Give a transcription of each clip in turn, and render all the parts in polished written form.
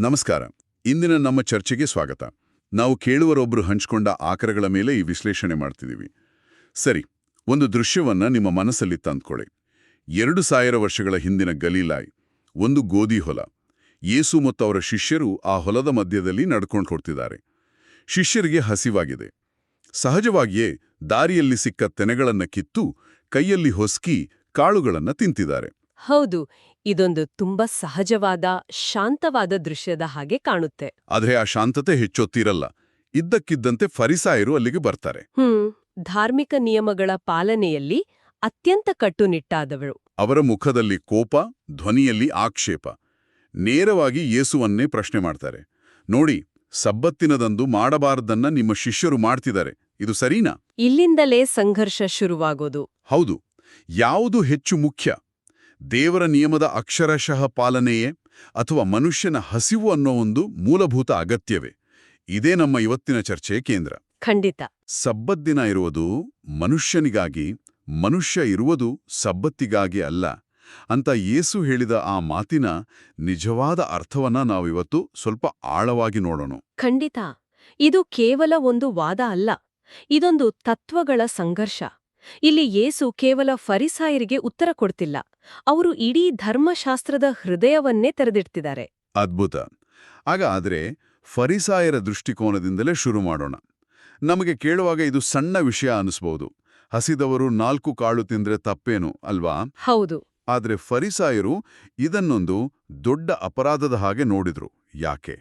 ನಮಸ್ಕಾರ. ಇಂದಿನ ನಮ್ಮ ಚರ್ಚೆಗೆ ಸ್ವಾಗತ. ನಾವು ಕೇಳುವರೊಬ್ಬರು ಹಂಚಿಕೊಂಡ ಆಕರಗಳ ಮೇಲೆ ಈ ವಿಶ್ಲೇಷಣೆ ಮಾಡ್ತಿದ್ದೀವಿ. ಸರಿ, ಒಂದು ದೃಶ್ಯವನ್ನ ನಿಮ್ಮ ಮನಸ್ಸಲ್ಲಿ ತಂದ್ಕೊಳ್ಳಿ. 2000 ವರ್ಷಗಳ ಹಿಂದಿನ ಗಲೀಲಾಯ್, ಒಂದು ಗೋಧಿ ಹೊಲ. ಯೇಸು ಮತ್ತು ಅವರ ಶಿಷ್ಯರು ಆ ಹೊಲದ ಮಧ್ಯದಲ್ಲಿ ನಡ್ಕೊಂಡು ಹೊರಟಿದ್ದಾರೆ. ಶಿಷ್ಯರಿಗೆ ಹಸಿವಾಗಿದೆ. ಸಹಜವಾಗಿಯೇ ದಾರಿಯಲ್ಲಿ ಸಿಕ್ಕ ತೆನೆಗಳನ್ನ ಕಿತ್ತು ಕೈಯಲ್ಲಿ ಹೊಸ್ಕಿ ಕಾಳುಗಳನ್ನ ತಿಂತಿದ್ದಾರೆ. ಹೌದು, ಇದೊಂದು ತುಂಬಾ ಸಹಜವಾದ ಶಾಂತವಾದ ದೃಶ್ಯದ ಹಾಗೆ ಕಾಣುತ್ತೆ. ಆದ್ರೆ ಆ ಶಾಂತತೆ ಹೆಚ್ಚೊತ್ತಿರಲ್ಲ. ಇದ್ದಕ್ಕಿದ್ದಂತೆ ಫರಿಸಾಯರು ಅಲ್ಲಿಗೆ ಬರ್ತಾರೆ. ಧಾರ್ಮಿಕ ನಿಯಮಗಳ ಪಾಲನೆಯಲ್ಲಿ ಅತ್ಯಂತ ಕಟ್ಟುನಿಟ್ಟಾದವರು. ಅವರ ಮುಖದಲ್ಲಿ ಕೋಪ, ಧ್ವನಿಯಲ್ಲಿ ಆಕ್ಷೇಪ. ನೇರವಾಗಿ ಯೇಸುವನ್ನೇ ಪ್ರಶ್ನೆ ಮಾಡ್ತಾರೆ. ನೋಡಿ, ಸಬ್ಬತ್ತಿನದಂದು ಮಾಡಬಾರದನ್ನ ನಿಮ್ಮ ಶಿಷ್ಯರು ಮಾಡ್ತಿದ್ದಾರೆ, ಇದು ಸರಿನಾ? ಇಲ್ಲಿಂದಲೇ ಸಂಘರ್ಷ ಶುರುವಾಗೋದು. ಹೌದು. ಯಾವುದು ಹೆಚ್ಚು ಮುಖ್ಯ? ದೇವರ ನಿಯಮದ ಅಕ್ಷರಶಃ ಪಾಲನೆಯೇ ಅಥವಾ ಮನುಷ್ಯನ ಹಸಿವು ಅನ್ನೋ ಒಂದು ಮೂಲಭೂತ ಅಗತ್ಯವೇ? ಇದೇ ನಮ್ಮ ಇವತ್ತಿನ ಚರ್ಚೆಯ ಕೇಂದ್ರ. ಖಂಡಿತ. ಸಬ್ಬತ್ ದಿನ ಇರುವುದು ಮನುಷ್ಯನಿಗಾಗಿ, ಮನುಷ್ಯ ಇರುವುದು ಸಬ್ಬತ್ತಿಗಾಗಿ ಅಲ್ಲ ಅಂತ ಯೇಸು ಹೇಳಿದ ಆ ಮಾತಿನ ನಿಜವಾದ ಅರ್ಥವನ್ನ ನಾವಿವತ್ತು ಸ್ವಲ್ಪ ಆಳವಾಗಿ ನೋಡೋಣ. ಖಂಡಿತ. ಇದು ಕೇವಲ ಒಂದು ವಾದ ಅಲ್ಲ, ಇದೊಂದು ತತ್ವಗಳ ಸಂಘರ್ಷ. ಇಲ್ಲಿ ಯೇಸು ಕೇವಲ ಫರಿಸಾಯರಿಗೆ ಉತ್ತರ ಕೊಡ್ತಿಲ್ಲ, ಅವರು ಇಡೀ ಧರ್ಮಶಾಸ್ತ್ರದ ಹೃದಯವನ್ನೇ ತೆರೆದಿಡ್ತಿದ್ದಾರೆ. ಅದ್ಭುತ. ಆದ್ರೆ ಫರಿಸಾಯರ ದೃಷ್ಟಿಕೋನದಿಂದಲೇ ಶುರು ಮಾಡೋಣ. ನಮಗೆ ಕೇಳುವಾಗ ಇದು ಸಣ್ಣ ವಿಷಯ ಅನಿಸ್ಬಹುದು. ಹಸಿದವರು 4 ಕಾಳು ತಿಂದ್ರೆ ತಪ್ಪೇನು ಅಲ್ವಾ? ಹೌದು. ಆದ್ರೆ ಫರಿಸಾಯರು ಇದನ್ನೊಂದು ದೊಡ್ಡ ಅಪರಾಧದ ಹಾಗೆ ನೋಡಿದ್ರು. ಯಾಕೆ?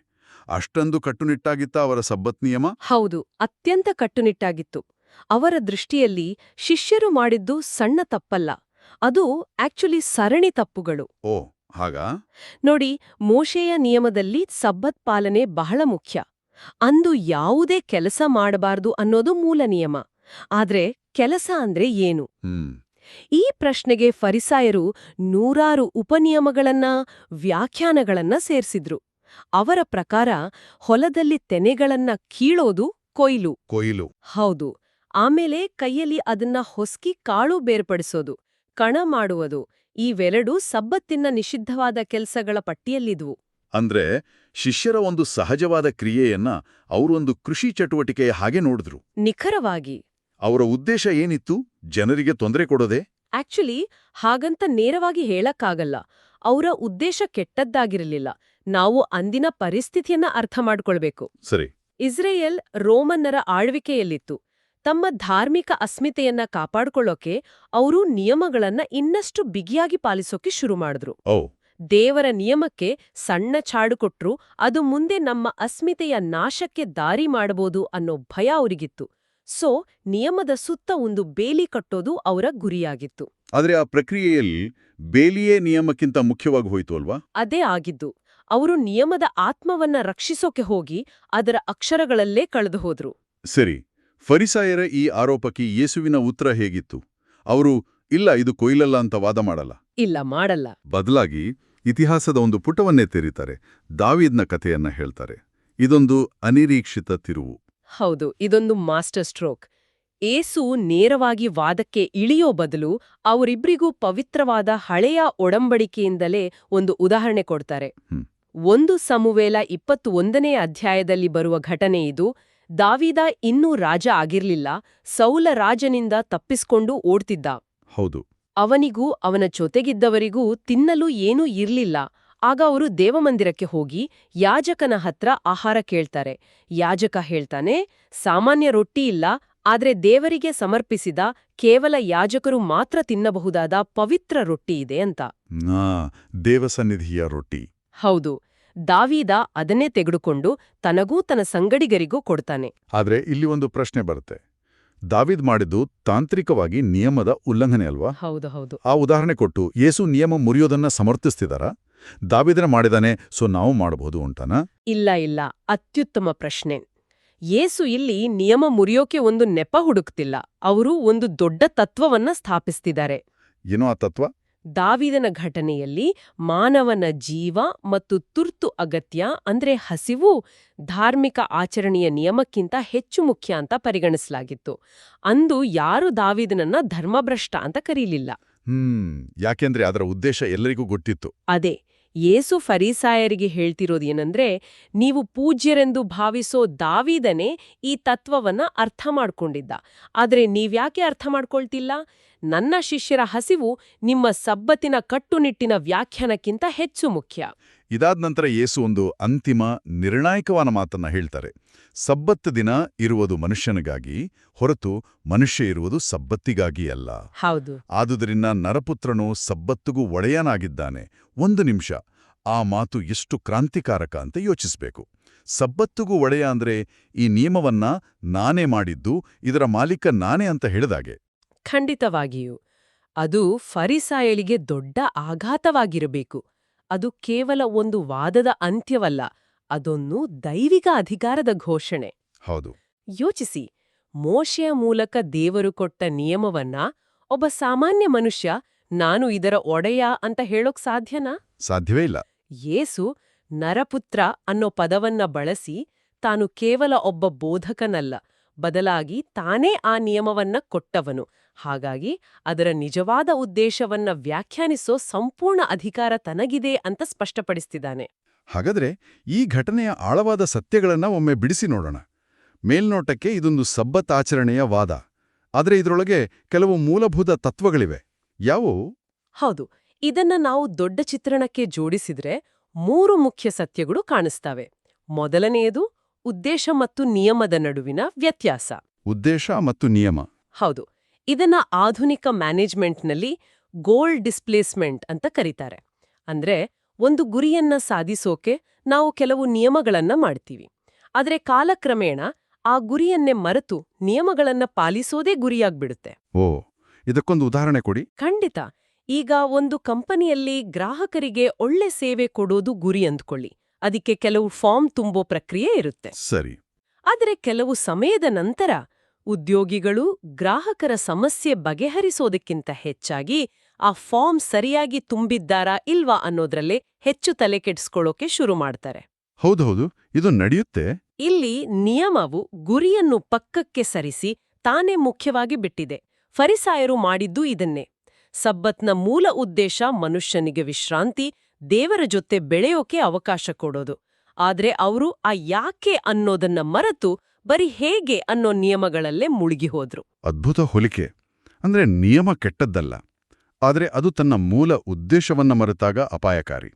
ಅಷ್ಟೊಂದು ಕಟ್ಟುನಿಟ್ಟಾಗಿತ್ತ ಅವರ ಸಬ್ಬತ್ ನಿಯಮ? ಹೌದು, ಅತ್ಯಂತ ಕಟ್ಟುನಿಟ್ಟಾಗಿತ್ತು. ಅವರ ದೃಷ್ಟಿಯಲ್ಲಿ ಶಿಷ್ಯರು ಮಾಡಿದ್ದು ಸಣ್ಣ ತಪ್ಪಲ್ಲ, ಅದು ಆಕ್ಚುಲಿ ಸರಣಿ ತಪ್ಪುಗಳು. ಓ, ಹಾಗಾ? ನೋಡಿ, ಮೋಶೆಯ ನಿಯಮದಲ್ಲಿ ಸಬ್ಬತ್ ಪಾಲನೆ ಬಹಳ ಮುಖ್ಯ. ಅಂದು ಯಾವುದೇ ಕೆಲಸ ಮಾಡಬಾರದು ಅನ್ನೋದು ಮೂಲ ನಿಯಮ. ಆದ್ರೆ ಕೆಲಸ ಅಂದ್ರೆ ಏನು? ಈ ಪ್ರಶ್ನೆಗೆ ಫರಿಸಾಯರು ನೂರಾರು ಉಪನಿಯಮಗಳನ್ನ, ವ್ಯಾಖ್ಯಾನಗಳನ್ನ ಸೇರ್ಸಿದ್ರು. ಅವರ ಪ್ರಕಾರ ಹೊಲದಲ್ಲಿ ತೆನೆಗಳನ್ನ ಕೀಳೋದು ಕೊಯ್ಲು. ಹೌದು. ಆಮೇಲೆ ಕೈಯಲ್ಲಿ ಅದನ್ನ ಹೊಸ್ಕಿ ಕಾಳು ಬೇರ್ಪಡಿಸೋದು, ಕಣ ಮಾಡುವುದು, ಇವೆರಡೂ ಸಬ್ಬತ್ತಿನ ನಿಷಿದ್ಧವಾದ ಕೆಲಸಗಳ ಪಟ್ಟಿಯಲ್ಲಿದ್ವು. ಅಂದ್ರೆ ಶಿಷ್ಯರ ಒಂದು ಸಹಜವಾದ ಕ್ರಿಯೆಯನ್ನ ಅವರೊಂದು ಕೃಷಿ ಚಟುವಟಿಕೆಯ ಹಾಗೆ ನೋಡಿದ್ರು. ನಿಖರವಾಗಿ. ಅವರ ಉದ್ದೇಶ ಏನಿತ್ತು? ಜನರಿಗೆ ತೊಂದರೆ ಕೊಡೋದೇ? ಆಕ್ಚುಲಿ ಹಾಗಂತ ನೇರವಾಗಿ ಹೇಳಕ್ಕಾಗಲ್ಲ. ಅವರ ಉದ್ದೇಶ ಕೆಟ್ಟದ್ದಾಗಿರಲಿಲ್ಲ. ನಾವು ಅಂದಿನ ಪರಿಸ್ಥಿತಿಯನ್ನ ಅರ್ಥ ಮಾಡ್ಕೊಳ್ಬೇಕು. ಸರಿ. ಇಸ್ರೇಲ್ ರೋಮನ್ನರ ಆಳ್ವಿಕೆಯಲ್ಲಿತ್ತು. ತಮ್ಮ ಧಾರ್ಮಿಕ ಅಸ್ಮಿತೆಯನ್ನ ಕಾಪಾಡ್ಕೊಳ್ಳೋಕೆ ಅವರು ನಿಯಮಗಳನ್ನ ಇನ್ನಷ್ಟು ಬಿಗಿಯಾಗಿ ಪಾಲಿಸೋಕೆ ಶುರು ಮಾಡಿದ್ರು. ದೇವರ ನಿಯಮಕ್ಕೆ ಸಣ್ಣ ಚಾಡು ಕೊಟ್ರು ಅದು ಮುಂದೆ ನಮ್ಮ ಅಸ್ಮಿತೆಯ ನಾಶಕ್ಕೆ ದಾರಿ ಮಾಡಬಹುದು ಅನ್ನೋ ಭಯ ಅವರಿಗಿತ್ತು. ಸೊ ನಿಯಮದ ಸುತ್ತ ಒಂದು ಬೇಲಿ ಕಟ್ಟೋದು ಅವರ ಗುರಿಯಾಗಿತ್ತು. ಆದ್ರೆ ಆ ಪ್ರಕ್ರಿಯೆಯಲ್ಲಿ ಬೇಲಿಯೇ ನಿಯಮಕ್ಕಿಂತ ಮುಖ್ಯವಾಗಿ ಹೋಯ್ತು ಅಲ್ವಾ? ಅದೇ ಆಗಿದ್ದು. ಅವರು ನಿಯಮದ ಆತ್ಮವನ್ನ ರಕ್ಷಿಸೋಕೆ ಹೋಗಿ ಅದರ ಅಕ್ಷರಗಳಲ್ಲೇ ಕಳೆದು ಹೋದ್ರು. ಸರಿ. ಫರಿಸಾಯರ ಈ ಆರೋಪಕ್ಕೆ ಯೇಸುವಿನ ಉತ್ತರ ಹೇಗಿತ್ತು? ಅವರು ಇಲ್ಲ, ಇದು ಕೊಯ್ಲಲ್ಲ ಅಂತ ವಾದ ಮಾಡಲ್ಲ. ಇಲ್ಲ, ಮಾಡಲ್ಲ. ಬದಲಾಗಿ ಇತಿಹಾಸದ ಒಂದು ಪುಟವನ್ನೇ ತೆರೀತಾರೆ. ದಾವೀದನ ಕಥೆಯನ್ನ ಹೇಳ್ತಾರೆ. ಇದೊಂದು ಅನಿರೀಕ್ಷಿತ ತಿರುವು. ಹೌದು, ಇದೊಂದು ಮಾಸ್ಟರ್ ಸ್ಟ್ರೋಕ್. ಏಸು ನೇರವಾಗಿ ವಾದಕ್ಕೆ ಇಳಿಯೋ ಬದಲು ಅವರಿಬ್ರಿಗೂ ಪವಿತ್ರವಾದ ಹಳೆಯ ಒಡಂಬಡಿಕೆಯಿಂದಲೇ ಒಂದು ಉದಾಹರಣೆ ಕೊಡ್ತಾರೆ. 1 ಸಮುವೇಲ 21ನೇ ಅಧ್ಯಾಯದಲ್ಲಿ ಬರುವ ಘಟನೆ ಇದು. ದಾವೀದ ಇನ್ನೂ ರಾಜ ಆಗಿರ್ಲಿಲ್ಲ, ಸೌಲ ರಾಜನಿಂದ ತಪ್ಪಿಸ್ಕೊಂಡು ಓಡ್ತಿದ್ದ. ಹೌದು. ಅವನಿಗೂ ಅವನ ಜೊತೆಗಿದ್ದವರಿಗೂ ತಿನ್ನಲು ಏನೂ ಇರ್ಲಿಲ್ಲ. ಆಗ ಅವರು ದೇವಮಂದಿರಕ್ಕೆ ಹೋಗಿ ಯಾಜಕನ ಹತ್ರ ಆಹಾರ ಕೇಳ್ತಾರೆ. ಯಾಜಕ ಹೇಳ್ತಾನೆ, ಸಾಮಾನ್ಯ ರೊಟ್ಟಿ ಇಲ್ಲ, ಆದ್ರೆ ದೇವರಿಗೆ ಸಮರ್ಪಿಸಿದ ಕೇವಲ ಯಾಜಕರು ಮಾತ್ರ ತಿನ್ನಬಹುದಾದ ಪವಿತ್ರ ರೊಟ್ಟಿ ಇದೆ ಅಂತ. ದೇವಸನ್ನಿಧಿಯ ರೊಟ್ಟಿ. ಹೌದು. ದಾವೀದ ಅದನ್ನೇ ತೆಗೆದುಕೊಂಡು ತನಗೂ ತನ್ನ ಸಂಗಡಿಗರಿಗೂ ಕೊಡ್ತಾನೆ. ಆದ್ರೆ ಇಲ್ಲಿ ಒಂದು ಪ್ರಶ್ನೆ ಬರುತ್ತೆ. ದಾವೀದ್ ಮಾಡಿದ್ದು ತಾಂತ್ರಿಕವಾಗಿ ನಿಯಮದ ಉಲ್ಲಂಘನೆ ಅಲ್ವಾ? ಹೌದು. ಆ ಉದಾಹರಣೆ ಕೊಟ್ಟು ಯೇಸು ನಿಯಮ ಮುರಿಯೋದನ್ನ ಸಮರ್ಥಿಸ್ತಿದಾರ? ದಾವೀದನ ಮಾಡಿದಾನೆ, ಸೊ ನಾವು ಮಾಡಬಹುದು ಅಂತಾನ? ಇಲ್ಲ. ಅತ್ಯುತ್ತಮ ಪ್ರಶ್ನೆ. ಯೇಸು ಇಲ್ಲಿ ನಿಯಮ ಮುರಿಯೋಕೆ ಒಂದು ನೆಪ ಹುಡುಕ್ತಿಲ್ಲ. ಅವರು ಒಂದು ದೊಡ್ಡ ತತ್ವವನ್ನ ಸ್ಥಾಪಿಸ್ತಿದ್ದಾರೆ. ಏನೋ ಆ ತತ್ವ? ದಾವೀದನ ಘಟನೆಯಲ್ಲಿ ಮಾನವನ ಜೀವ ಮತ್ತು ತುರ್ತು ಅಗತ್ಯ ಅಂದ್ರೆ ಹಸಿವು ಧಾರ್ಮಿಕ ಆಚರಣೆಯ ನಿಯಮಕ್ಕಿಂತ ಹೆಚ್ಚು ಮುಖ್ಯ ಅಂತ ಪರಿಗಣಿಸಲಾಗಿತ್ತು. ಅಂದು ಯಾರು ದಾವೀದನನ್ನ ಧರ್ಮಭ್ರಷ್ಟ ಅಂತ ಕರೀಲಿಲ್ಲ. ಯಾಕೆಂದ್ರೆ ಅದರ ಉದ್ದೇಶ ಎಲ್ಲರಿಗೂ ಗೊತ್ತಿತ್ತು. ಅದೇ, ಯೇಸು ಫರಿಸಾಯರಿಗೆ ಹೇಳ್ತಿರೋದೇನಂದ್ರೆ, ನೀವು ಪೂಜ್ಯರೆಂದು ಭಾವಿಸೋ ದಾವೀದನೇ ಈ ತತ್ವವನ್ನ ಅರ್ಥ ಮಾಡ್ಕೊಂಡಿದ್ದ. ಆದ್ರೆ ನೀವ್ಯಾಕೆ ಅರ್ಥ ಮಾಡ್ಕೊಳ್ತಿಲ್ಲ? ನನ್ನ ಶಿಷ್ಯರ ಹಸಿವು ನಿಮ್ಮ ಸಬ್ಬತ್ತಿನ ಕಟ್ಟುನಿಟ್ಟಿನ ವ್ಯಾಖ್ಯಾನಕ್ಕಿಂತ ಹೆಚ್ಚು ಮುಖ್ಯ. ಇದಾದ ನಂತರ ಯೇಸು ಒಂದು ಅಂತಿಮ ನಿರ್ಣಾಯಕವಾದ ಮಾತನ್ನ ಹೇಳ್ತಾರೆ. ಸಬ್ಬತ್ ದಿನ ಇರುವುದು ಮನುಷ್ಯನಿಗಾಗಿ, ಹೊರತು ಮನುಷ್ಯ ಇರುವುದು ಸಬ್ಬತ್ತಿಗಾಗಿ ಅಲ್ಲ. ಹೌದು. ಆದುದರಿಂದ ನರಪುತ್ರನು ಸಬ್ಬತ್ತಿಗೂ ಒಡೆಯನಾಗಿದ್ದಾನೆ. ಒಂದು ನಿಮಿಷ, ಆ ಮಾತು ಎಷ್ಟು ಕ್ರಾಂತಿಕಾರಕ ಅಂತ ಯೋಚಿಸ್ಬೇಕು. ಸಬ್ಬತ್ತಿಗೂ ಒಡೆಯ ಅಂದ್ರೆ ಈ ನಿಯಮವನ್ನ ನಾನೇ ಮಾಡಿದ್ದು, ಇದರ ಮಾಲೀಕ ನಾನೇ ಅಂತ ಹೇಳಿದಾಗೆ. ಖಂಡಿತವಾಗಿಯೂ. ಅದು ಫರಿಸಾಯಳಿಗೆ ದೊಡ್ಡ ಆಘಾತವಾಗಿರಬೇಕು. ಅದು ಕೇವಲ ಒಂದು ವಾದದ ಅಂತ್ಯವಲ್ಲ, ಅದೊಂದು ದೈವಿಕ ಅಧಿಕಾರದ ಘೋಷಣೆ. ಹೌದು. ಯೋಚಿಸಿ, ಮೋಶೆಯ ಮೂಲಕ ದೇವರು ಕೊಟ್ಟ ನಿಯಮವನ್ನ ಒಬ್ಬ ಸಾಮಾನ್ಯ ಮನುಷ್ಯ ನಾನು ಇದರ ಒಡೆಯ ಅಂತ ಹೇಳೋಕ್ ಸಾಧ್ಯನಾ? ಸಾಧ್ಯವೇ ಇಲ್ಲ. ಯೇಸು ನರಪುತ್ರ ಅನ್ನೋ ಪದವನ್ನ ಬಳಸಿ ತಾನು ಕೇವಲ ಒಬ್ಬ ಬೋಧಕನಲ್ಲ, ಬದಲಾಗಿ ತಾನೇ ಆ ನಿಯಮವನ್ನ ಕೊಟ್ಟವನು. ಹಾಗಾಗಿ ಅದರ ನಿಜವಾದ ಉದ್ದೇಶವನ್ನ ವ್ಯಾಖ್ಯಾನಿಸೋ ಸಂಪೂರ್ಣ ಅಧಿಕಾರ ತನಗಿದೆ ಅಂತ ಸ್ಪಷ್ಟಪಡಿಸ್ತಿದ್ದಾನೆ. ಹಾಗಾದ್ರೆ ಈ ಘಟನೆಯ ಆಳವಾದ ಸತ್ಯಗಳನ್ನ ಒಮ್ಮೆ ಬಿಡಿಸಿ ನೋಡೋಣ. ಮೇಲ್ನೋಟಕ್ಕೆ ಇದೊಂದು ಸಬ್ಬತ್ ಆಚರಣೆಯ ವಾದ. ಆದರೆ ಇದರೊಳಗೆ ಕೆಲವು ಮೂಲಭೂತ ತತ್ವಗಳಿವೆ. ಯಾವುವು? ಹೌದು, ಇದನ್ನ ನಾವು ದೊಡ್ಡ ಚಿತ್ರಣಕ್ಕೆ ಜೋಡಿಸಿದ್ರೆ 3 ಮುಖ್ಯ ಸತ್ಯಗಳು ಕಾಣಿಸ್ತವೆ. ಮೊದಲನೆಯದು ಉದ್ದೇಶ ಮತ್ತು ನಿಯಮದ ನಡುವಿನ ವ್ಯತ್ಯಾಸ. ಉದ್ದೇಶ ಮತ್ತು ನಿಯಮ. ಹೌದು, ಇದನ್ನ ಆಧುನಿಕ ಮ್ಯಾನೇಜ್ಮೆಂಟ್ನಲ್ಲಿ ಗೋಲ್ ಡಿಸ್ಪ್ಲೇಸ್ಮೆಂಟ್ ಅಂತ ಕರೀತಾರೆ. ಅಂದ್ರೆ ಒಂದು ಗುರಿಯನ್ನ ಸಾಧಿಸೋಕೆ ನಾವು ಕೆಲವು ನಿಯಮಗಳನ್ನ ಮಾಡ್ತೀವಿ. ಆದ್ರೆ ಕಾಲಕ್ರಮೇಣ ಆ ಗುರಿಯನ್ನೇ ಮರೆತು ನಿಯಮಗಳನ್ನ ಪಾಲಿಸೋದೇ ಗುರಿಯಾಗ್ಬಿಡುತ್ತೆ. ಓ, ಇದಕ್ಕೊಂದು ಉದಾಹರಣೆ ಕೊಡಿ. ಖಂಡಿತ. ಈಗ ಒಂದು ಕಂಪನಿಯಲ್ಲಿ ಗ್ರಾಹಕರಿಗೆ ಒಳ್ಳೆ ಸೇವೆ ಕೊಡೋದು ಗುರಿ ಅಂದ್ಕೊಳ್ಳಿ. ಅದಕ್ಕೆ ಕೆಲವು ಫಾರ್ಮ್ ತುಂಬೋ ಪ್ರಕ್ರಿಯೆ ಇರುತ್ತೆ. ಸರಿ. ಆದರೆ ಕೆಲವು ಸಮಯದ ನಂತರ ಉದ್ಯೋಗಿಗಳು ಗ್ರಾಹಕರ ಸಮಸ್ಯೆ ಬಗೆಹರಿಸೋದಕ್ಕಿಂತ ಹೆಚ್ಚಾಗಿ ಆ ಫಾರ್ಮ್ ಸರಿಯಾಗಿ ತುಂಬಿದ್ದಾರಾ ಇಲ್ವಾ ಅನ್ನೋದ್ರಲ್ಲೇ ಹೆಚ್ಚು ತಲೆ ಕೆಡಿಸ್ಕೊಳ್ಳೋಕೆ ಶುರು ಮಾಡ್ತಾರೆ. ಹೌದೌದು, ಇದು ನಡೆಯುತ್ತೆ. ಇಲ್ಲಿ ನಿಯಮವು ಗುರಿಯನ್ನು ಪಕ್ಕಕ್ಕೆ ಸರಿಸಿ ತಾನೇ ಮುಖ್ಯವಾಗಿ ಬಿಟ್ಟಿದೆ. ಫರಿಸಾಯರು ಮಾಡಿದ್ದೂ ಇದನ್ನೇ. ಸಬ್ಬತ್ನ ಮೂಲ ಉದ್ದೇಶ ಮನುಷ್ಯನಿಗೆ ವಿಶ್ರಾಂತಿ, ದೇವರ ಜೊತೆ ಬೆಳೆಯೋಕೆ ಅವಕಾಶ ಕೊಡೋದು. ಆದ್ರೆ ಅವರು ಆ ಯಾಕೆ ಅನ್ನೋದನ್ನ ಮರೆತು ಬರೀ ಹೇಗೆ ಅನ್ನೋ ನಿಯಮಗಳಲ್ಲೇ ಮುಳುಗಿ ಹೋದ್ರು. ಅದ್ಭುತ ಹೋಲಿಕೆ. ಅಂದ್ರೆ ನಿಯಮ ಕೆಟ್ಟದ್ದಲ್ಲ, ಆದರೆ ಅದು ತನ್ನ ಮೂಲ ಉದ್ದೇಶವನ್ನ ಮರೆತಾಗ ಅಪಾಯಕಾರಿ.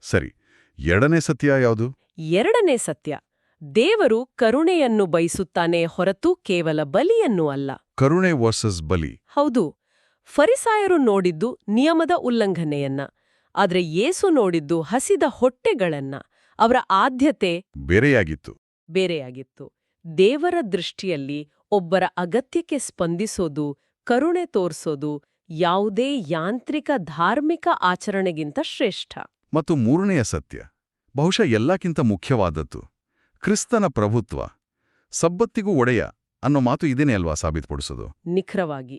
ಸರಿ, ಎರಡನೇ ಸತ್ಯ ಯಾವುದು? ಎರಡನೇ ಸತ್ಯ, ದೇವರು ಕರುಣೆಯನ್ನು ಬಯಸುತ್ತಾನೆ ಹೊರತು ಕೇವಲ ಬಲಿಯನ್ನು ಅಲ್ಲ. ಕರುಣೆ ವರ್ಸಸ್ ಬಲಿ. ಹೌದು, ಫರಿಸಾಯರು ನೋಡಿದ್ದು ನಿಯಮದ ಉಲ್ಲಂಘನೆಯನ್ನ, ಆದ್ರೆ ಯೇಸು ನೋಡಿದ್ದು ಹಸಿದ ಹೊಟ್ಟೆಗಳನ್ನ. ಅವರ ಆದ್ಯತೆ ಬೇರೆಯಾಗಿತ್ತು. ದೇವರ ದೃಷ್ಟಿಯಲ್ಲಿ ಒಬ್ಬರ ಅಗತ್ಯಕ್ಕೆ ಸ್ಪಂದಿಸೋದು, ಕರುಣೆ ತೋರ್ಸೋದು ಯಾವುದೇ ಯಾಂತ್ರಿಕ ಧಾರ್ಮಿಕ ಆಚರಣೆಗಿಂತ ಶ್ರೇಷ್ಠ. ಮತ್ತು ಮೂರನೆಯ ಸತ್ಯ, ಬಹುಶಃ ಎಲ್ಲಕ್ಕಿಂತ ಮುಖ್ಯವಾದದ್ದು, ಕ್ರಿಸ್ತನ ಪ್ರಭುತ್ವ. ಸಬ್ಬತ್ತಿಗೂ ಒಡೆಯ ಅನ್ನೋ ಮಾತು ಇದೇನೇ ಅಲ್ವಾ ಸಾಬೀತುಪಡಿಸೋದು? ನಿಖರವಾಗಿ.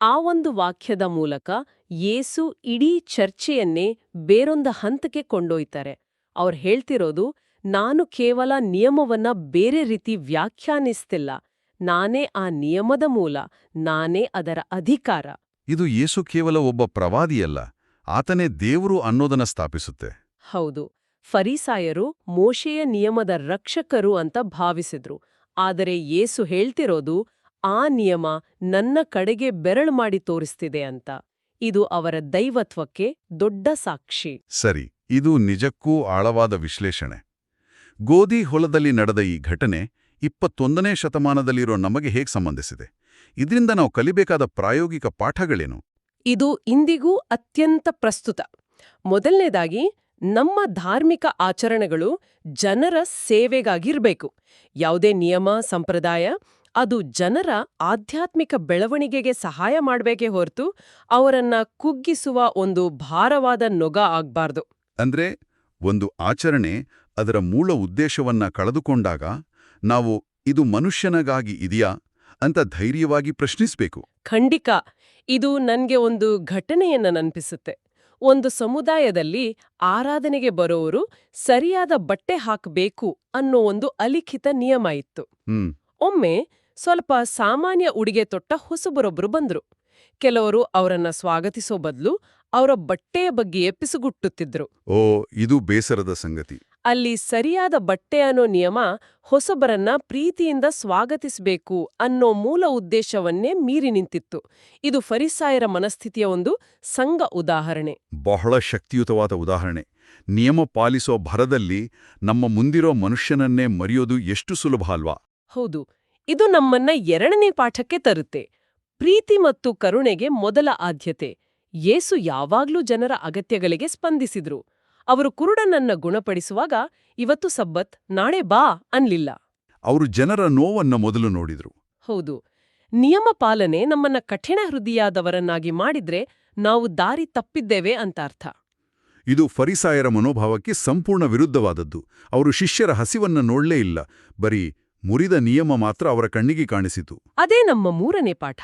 ಆ ಒಂದು ವಾಕ್ಯದ ಮೂಲಕ ಯೇಸು ಇಡೀ ಚರ್ಚೆಯನ್ನೇ ಬೇರೊಂದು ಹಂತಕ್ಕೆ ಕೊಂಡೊಯ್ತಾರೆ. ಅವ್ರು ಹೇಳ್ತಿರೋದು, ನಾನು ಕೇವಲ ನಿಯಮವನ್ನ ಬೇರೆ ರೀತಿ ವ್ಯಾಖ್ಯಾನಿಸ್ತಿಲ್ಲ, ನಾನೇ ಆ ನಿಯಮದ ಮೂಲ, ನಾನೇ ಅದರ ಅಧಿಕಾರ. ಇದು ಯೇಸು ಕೇವಲ ಒಬ್ಬ ಪ್ರವಾದಿಯಲ್ಲ, ಆತನೇ ದೇವರು ಅನ್ನೋದನ್ನ ಸ್ಥಾಪಿಸುತ್ತೆ. ಹೌದು, ಫರಿಸಾಯರು ಮೋಶೆಯ ನಿಯಮದ ರಕ್ಷಕರು ಅಂತ ಭಾವಿಸಿದ್ರು. ಆದರೆ ಯೇಸು ಹೇಳ್ತಿರೋದು, ಆ ನಿಯಮ ನನ್ನ ಕಡೆಗೆ ಬೆರಳು ಮಾಡಿ ತೋರಿಸ್ತಿದೆ ಅಂತ. ಇದು ಅವರ ದೈವತ್ವಕ್ಕೆ ದೊಡ್ಡ ಸಾಕ್ಷಿ. ಸರಿ, ಇದು ನಿಜಕ್ಕೂ ಆಳವಾದ ವಿಶ್ಲೇಷಣೆ. ಗೋಧಿ ಹೊಲದಲ್ಲಿ ನಡೆದ ಈ ಘಟನೆ 21ನೇ ಶತಮಾನದಲ್ಲಿರೋ ನಮಗೆ ಹೇಗೆ ಸಂಬಂಧಿಸಿದೆ? ಇದರಿಂದ ನಾವು ಕಲಿಬೇಕಾದ ಪ್ರಾಯೋಗಿಕ ಪಾಠಗಳೇನು? ಇದು ಇಂದಿಗೂ ಅತ್ಯಂತ ಪ್ರಸ್ತುತ. ಮೊದಲನೇದಾಗಿ, ನಮ್ಮ ಧಾರ್ಮಿಕ ಆಚರಣೆಗಳು ಜನರ ಸೇವೆಗಾಗಿರ್ಬೇಕು. ಯಾವುದೇ ನಿಯಮ, ಸಂಪ್ರದಾಯ ಅದು ಜನರ ಆಧ್ಯಾತ್ಮಿಕ ಬೆಳವಣಿಗೆಗೆ ಸಹಾಯ ಮಾಡ್ಬೇಕೇ ಹೊರತು ಅವರನ್ನ ಕುಗ್ಗಿಸುವ ಒಂದು ಭಾರವಾದ ನೊಗ ಆಗ್ಬಾರ್ದು. ಅಂದ್ರೆ ಒಂದು ಆಚರಣೆ ಅದರ ಮೂಲ ಉದ್ದೇಶವನ್ನ ಕಳೆದುಕೊಂಡಾಗ ನಾವು ಇದು ಮನುಷ್ಯನಿಗಾಗಿ ಇದೆಯಾ ಅಂತ ಧೈರ್ಯವಾಗಿ ಪ್ರಶ್ನಿಸಬೇಕು. ಖಂಡಿತ. ಇದು ನನ್ಗೆ ಒಂದು ಘಟನೆಯನ್ನ ನೆನಪಿಸುತ್ತೆ. ಒಂದು ಸಮುದಾಯದಲ್ಲಿ ಆರಾಧನೆಗೆ ಬರೋರು ಸರಿಯಾದ ಬಟ್ಟೆ ಹಾಕಬೇಕು ಅನ್ನೋ ಒಂದು ಅಲಿಖಿತ ನಿಯಮ ಇತ್ತು. ಒಮ್ಮೆ ಸ್ವಲ್ಪ ಸಾಮಾನ್ಯ ಉಡುಗೆ ತೊಟ್ಟ ಹೊಸಬರೊಬ್ರು ಬಂದ್ರು. ಕೆಲವರು ಅವರನ್ನ ಸ್ವಾಗತಿಸೋ ಬದಲು ಅವರ ಬಟ್ಟೆಯ ಬಗ್ಗೆಯೇ ಪಿಸುಗುಟ್ಟುತ್ತಿದ್ರು. ಓ, ಇದು ಬೇಸರದ ಸಂಗತಿ. ಅಲ್ಲಿ ಸರಿಯಾದ ಬಟ್ಟೆ ಅನ್ನೋ ನಿಯಮ ಹೊಸಬರನ್ನ ಪ್ರೀತಿಯಿಂದ ಸ್ವಾಗತಿಸಬೇಕು ಅನ್ನೋ ಮೂಲ ಉದ್ದೇಶವನ್ನೇ ಮೀರಿ ನಿಂತಿತ್ತು. ಇದು ಫರಿಸಾಯರ ಮನಸ್ಥಿತಿಯ ಒಂದು ಸಂಘ ಉದಾಹರಣೆ. ಬಹಳ ಶಕ್ತಿಯುತವಾದ ಉದಾಹರಣೆ. ನಿಯಮ ಪಾಲಿಸೋ ಭರದಲ್ಲಿ ನಮ್ಮ ಮುಂದಿರೋ ಮನುಷ್ಯನನ್ನೇ ಮರೆಯೋದು ಎಷ್ಟು ಸುಲಭ ಅಲ್ವಾ? ಹೌದು, ಇದು ನಮ್ಮನ್ನ 2ನೇ ಪಾಠಕ್ಕೆ ತರುತ್ತೆ. ಪ್ರೀತಿ ಮತ್ತು ಕರುಣೆಗೆ ಮೊದಲ ಆದ್ಯತೆ. ಯೇಸು ಯಾವಾಗ್ಲೂ ಜನರ ಅಗತ್ಯಗಳಿಗೆ ಸ್ಪಂದಿಸಿದ್ರು. ಅವರು ಕುರುಡನನ್ನ ಗುಣಪಡಿಸುವಾಗ ಇವತ್ತು ಸಬ್ಬತ್, ನಾಳೆ ಬಾ ಅನ್ಲಿಲ್ಲ. ಅವರು ಜನರ ನೋವನ್ನ ಮೊದಲು ನೋಡಿದ್ರು. ಹೌದು, ನಿಯಮ ಪಾಲನೆ ನಮ್ಮನ್ನ ಕಠಿಣ ಹೃದಯದವರನ್ನಾಗಿ ಮಾಡಿದ್ರೆ ನಾವು ದಾರಿ ತಪ್ಪಿದ್ದೇವೆ ಅಂತ ಅರ್ಥ. ಇದು ಫರಿಸಾಯರ ಮನೋಭಾವಕ್ಕೆ ಸಂಪೂರ್ಣ ವಿರುದ್ಧವಾದದ್ದು. ಅವರು ಶಿಷ್ಯರ ಹಸಿವನ್ನ ನೋಡ್ಲೇ ಇಲ್ಲ, ಬರೀ ಮುರಿದ ನಿಯಮ ಮಾತ್ರ ಅವರ ಕಣ್ಣಿಗೆ ಕಾಣಿಸಿತು. ಅದೇ ನಮ್ಮ 3ನೇ ಪಾಠ.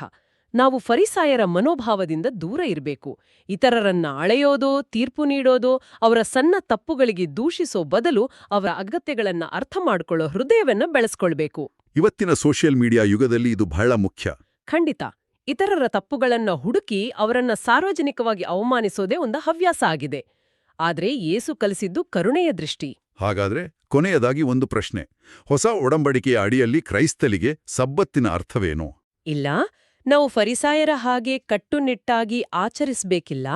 ನಾವು ಫರಿಸಾಯರ ಮನೋಭಾವದಿಂದ ದೂರ ಇರಬೇಕು. ಇತರರನ್ನ ಅಳೆಯೋದೋ, ತೀರ್ಪು ನೀಡೋದೋ, ಅವರ ಸಣ್ಣ ತಪ್ಪುಗಳಿಗೆ ದೂಷಿಸೋ ಬದಲು ಅವರ ಅಗತ್ಯಗಳನ್ನ ಅರ್ಥ ಮಾಡ್ಕೊಳ್ಳೋ ಹೃದಯವನ್ನ ಬೆಳೆಸ್ಕೊಳ್ಬೇಕು. ಇವತ್ತಿನ ಸೋಷಿಯಲ್ ಮೀಡಿಯಾ ಯುಗದಲ್ಲಿ ಇದು ಬಹಳ ಮುಖ್ಯ. ಖಂಡಿತ. ಇತರರ ತಪ್ಪುಗಳನ್ನ ಹುಡುಕಿ ಅವರನ್ನ ಸಾರ್ವಜನಿಕವಾಗಿ ಅವಮಾನಿಸೋದೇ ಒಂದು ಹವ್ಯಾಸ ಆಗಿದೆ. ಆದ್ರೆ ಯೇಸು ಕಲಿಸಿದ್ದು ಕರುಣೆಯ ದೃಷ್ಟಿ. ಹಾಗಾದ್ರೆ ಕೊನೆಯದಾಗಿ ಒಂದು ಪ್ರಶ್ನೆ. ಹೊಸ ಒಡಂಬಡಿಕೆಯ ಅಡಿಯಲ್ಲಿ ಕ್ರೈಸ್ತಲಿಗೆ ಸಬ್ಬತ್ತಿನ ಅರ್ಥವೇನು? ಇಲ್ಲ, ನಾವು ಫರಿಸಾಯರ ಹಾಗೆ ಕಟ್ಟುನಿಟ್ಟಾಗಿ ಆಚರಿಸಬೇಕಿಲ್ಲ.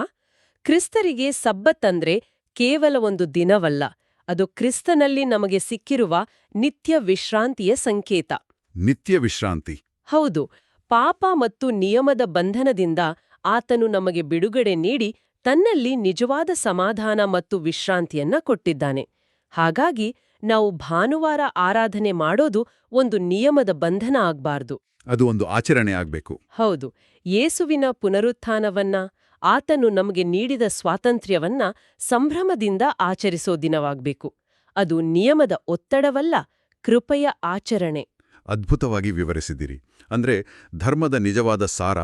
ಕ್ರಿಸ್ತರಿಗೆ ಸಬ್ಬತ್ತಂದ್ರೆ ಕೇವಲ ಒಂದು ದಿನವಲ್ಲ, ಅದು ಕ್ರಿಸ್ತನಲ್ಲಿ ನಮಗೆ ಸಿಕ್ಕಿರುವ ನಿತ್ಯ ವಿಶ್ರಾಂತಿಯ ಸಂಕೇತ. ನಿತ್ಯ ವಿಶ್ರಾಂತಿ. ಹೌದು, ಪಾಪ ಮತ್ತು ನಿಯಮದ ಬಂಧನದಿಂದ ಆತನು ನಮಗೆ ಬಿಡುಗಡೆ ನೀಡಿ ತನ್ನಲ್ಲಿ ನಿಜವಾದ ಸಮಾಧಾನ ಮತ್ತು ವಿಶ್ರಾಂತಿಯನ್ನ ಕೊಟ್ಟಿದ್ದಾನೆ. ಹಾಗಾಗಿ ನಾವು ಭಾನುವಾರ ಆರಾಧನೆ ಮಾಡೋದು ಒಂದು ನಿಯಮದ ಬಂಧನ ಆಗ್ಬಾರ್ದು. ಅದು ಒಂದು ಆಚರಣೆ ಆಗ್ಬೇಕು. ಹೌದು, ಯೇಸುವಿನ ಪುನರುತ್ಥಾನವನ್ನ, ಆತನು ನಮಗೆ ನೀಡಿದ ಸ್ವಾತಂತ್ರ್ಯವನ್ನ ಸಂಭ್ರಮದಿಂದ ಆಚರಿಸೋ ದಿನವಾಗ್ಬೇಕು. ಅದು ನಿಯಮದ ಒತ್ತಡವಲ್ಲ, ಕೃಪೆಯ ಆಚರಣೆ. ಅದ್ಭುತವಾಗಿ ವಿವರಿಸಿದಿರಿ. ಅಂದ್ರೆ ಧರ್ಮದ ನಿಜವಾದ ಸಾರ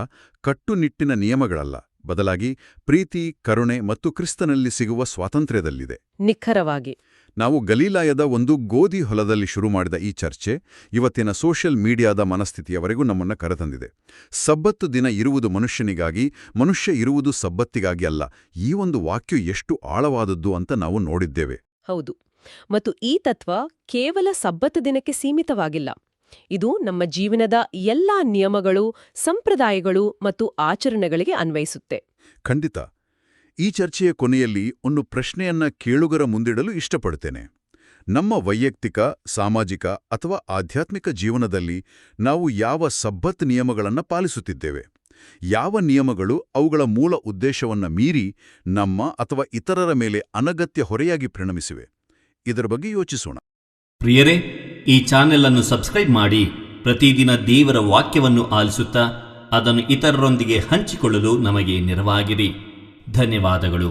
ಕಟ್ಟುನಿಟ್ಟಿನ ನಿಯಮಗಳಲ್ಲ, ಬದಲಾಗಿ ಪ್ರೀತಿ, ಕರುಣೆ ಮತ್ತು ಕ್ರಿಸ್ತನಲ್ಲಿ ಸಿಗುವ ಸ್ವಾತಂತ್ರ್ಯದಲ್ಲಿದೆ. ನಿಖರವಾಗಿ. ನಾವು ಗಲೀಲಾಯದ ಒಂದು ಗೋಧಿ ಹೊಲದಲ್ಲಿ ಶುರು ಮಾಡಿದ ಈ ಚರ್ಚೆ ಇವತ್ತಿನ ಸೋಷಿಯಲ್ ಮೀಡಿಯಾದ ಮನಸ್ಥಿತಿಯವರೆಗೂ ನಮ್ಮನ್ನ ಕರೆತಂದಿದೆ. ಸಬ್ಬತ್ತು ದಿನ ಇರುವುದು ಮನುಷ್ಯನಿಗಾಗಿ, ಮನುಷ್ಯ ಇರುವುದು ಸಬ್ಬತ್ತಿಗಾಗಿ ಅಲ್ಲ. ಈ ಒಂದು ವಾಕ್ಯ ಎಷ್ಟು ಆಳವಾದದ್ದು ಅಂತ ನಾವು ನೋಡಿದ್ದೇವೆ. ಹೌದು, ಮತ್ತು ಈ ತತ್ವ ಕೇವಲ ಸಬ್ಬತ್ತು ದಿನಕ್ಕೆ ಸೀಮಿತವಾಗಿಲ್ಲ. ಇದು ನಮ್ಮ ಜೀವನದ ಎಲ್ಲಾ ನಿಯಮಗಳು, ಸಂಪ್ರದಾಯಗಳು ಮತ್ತು ಆಚರಣೆಗಳಿಗೆ ಅನ್ವಯಿಸುತ್ತೆ. ಖಂಡಿತ. ಈ ಚರ್ಚೆಯ ಕೊನೆಯಲ್ಲಿ ಒಂದು ಪ್ರಶ್ನೆಯನ್ನ ಕೇಳುಗರ ಮುಂದಿಡಲು ಇಷ್ಟಪಡುತ್ತೇನೆ. ನಮ್ಮ ವೈಯಕ್ತಿಕ, ಸಾಮಾಜಿಕ ಅಥವಾ ಆಧ್ಯಾತ್ಮಿಕ ಜೀವನದಲ್ಲಿ ನಾವು ಯಾವ ಸಬ್ಬತ್ ನಿಯಮಗಳನ್ನು ಪಾಲಿಸುತ್ತಿದ್ದೇವೆ? ಯಾವ ನಿಯಮಗಳು ಅವುಗಳ ಮೂಲ ಉದ್ದೇಶವನ್ನ ಮೀರಿ ನಮ್ಮ ಅಥವಾ ಇತರರ ಮೇಲೆ ಅನಗತ್ಯ ಹೊರೆಯಾಗಿ ಪರಿಣಮಿಸಿವೆ? ಇದರ ಬಗ್ಗೆ ಯೋಚಿಸೋಣ. ಪ್ರಿಯರೇ, ಈ ಚಾನೆಲ್ ಅನ್ನು ಸಬ್ಸ್ಕ್ರೈಬ್ ಮಾಡಿ ಪ್ರತಿದಿನ ದೇವರ ವಾಕ್ಯವನ್ನು ಆಲಿಸುತ್ತಾ ಅದನ್ನು ಇತರರೊಂದಿಗೆ ಹಂಚಿಕೊಳ್ಳಲು ನಮಗೆ ನೆರವಾಗಿರಿ. ಧನ್ಯವಾದಗಳು.